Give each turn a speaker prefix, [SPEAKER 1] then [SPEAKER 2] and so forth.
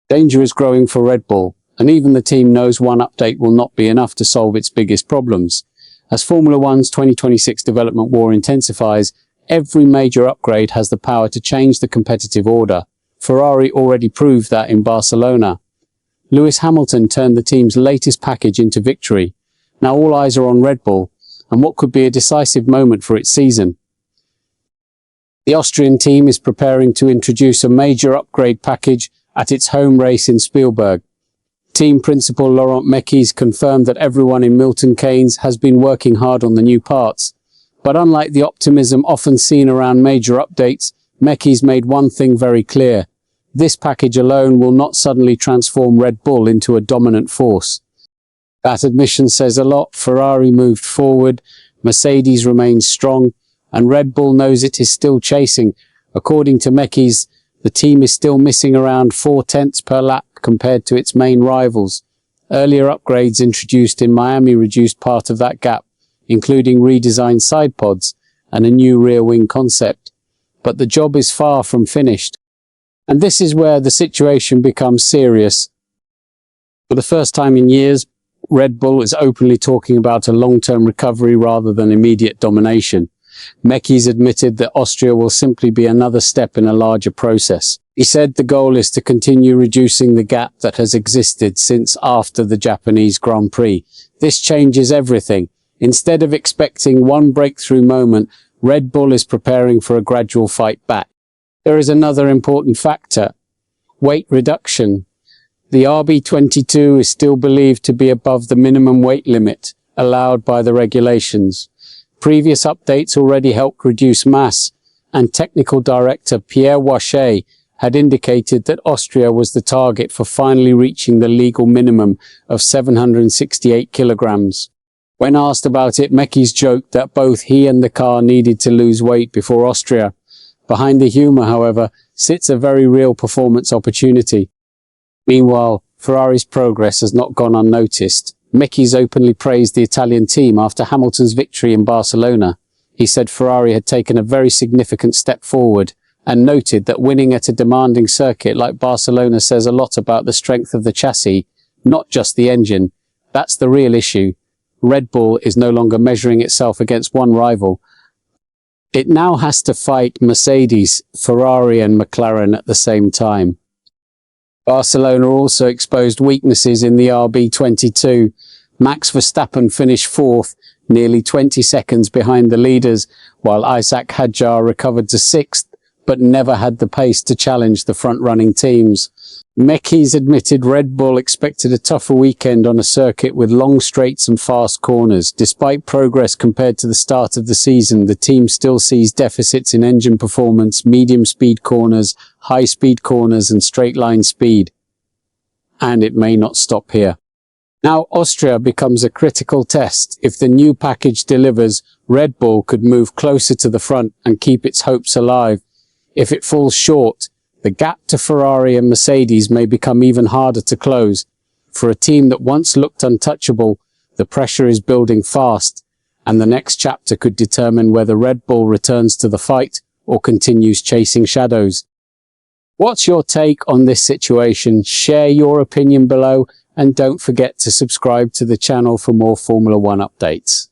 [SPEAKER 1] Danger is growing for Red Bull, and even the team knows one update will not be enough to solve its biggest problems. As Formula One's 2026 development war intensifies, every major upgrade has the power to change the competitive order. Ferrari already proved that in Barcelona. Lewis Hamilton turned the team's latest package into victory. Now all eyes are on Red Bull, and what could be a decisive moment for its season. The Austrian team is preparing to introduce a major upgrade package at its home race in Spielberg. Team principal Laurent Mekies confirmed that everyone in Milton Keynes has been working hard on the new parts. But unlike the optimism often seen around major updates, Mekies made one thing very clear. This package alone will not suddenly transform Red Bull into a dominant force. That admission says a lot. Ferrari moved forward, Mercedes remains strong, and Red Bull knows it is still chasing. According to Mekies, the team is still missing around 0.4 per lap compared to its main rivals. Earlier upgrades introduced in Miami reduced part of that gap, including redesigned side pods and a new rear wing concept. But the job is far from finished. And this is where the situation becomes serious. For the first time in years, Red Bull is openly talking about a long-term recovery rather than immediate domination. Mekies admitted that Austria will simply be another step in a larger process. He said the goal is to continue reducing the gap that has existed since after the Japanese Grand Prix. This changes everything. Instead of expecting one breakthrough moment, Red Bull is preparing for a gradual fight back. There is another important factor: weight reduction. The RB22 is still believed to be above the minimum weight limit allowed by the regulations. Previous updates already helped reduce mass, and technical director Pierre Wachet had indicated that Austria was the target for finally reaching the legal minimum of 768 kilograms. When asked about it, Mekies joked that both he and the car needed to lose weight before Austria. Behind the humour, however, sits a very real performance opportunity. Meanwhile, Ferrari's progress has not gone unnoticed. Mekies openly praised the Italian team after Hamilton's victory in Barcelona. He said Ferrari had taken a very significant step forward and noted that winning at a demanding circuit like Barcelona says a lot about the strength of the chassis, not just the engine. That's the real issue. Red Bull is no longer measuring itself against one rival. It now has to fight Mercedes, Ferrari and McLaren at the same time. Barcelona also exposed weaknesses in the RB22. Max Verstappen finished fourth, nearly 20 seconds behind the leaders, while Isaac Hadjar recovered to sixth, but never had the pace to challenge the front-running teams. Mekies admitted Red Bull expected a tougher weekend on a circuit with long straights and fast corners. Despite progress compared to the start of the season, the team still sees deficits in engine performance, medium-speed corners, high-speed corners and straight-line speed. And it may not stop here. Now Austria becomes a critical test. If the new package delivers, Red Bull could move closer to the front and keep its hopes alive. If it falls short, the gap to Ferrari and Mercedes may become even harder to close. For a team that once looked untouchable, the pressure is building fast, and the next chapter could determine whether Red Bull returns to the fight or continues chasing shadows. What's your take on this situation? Share your opinion below, and don't forget to subscribe to the channel for more Formula One updates.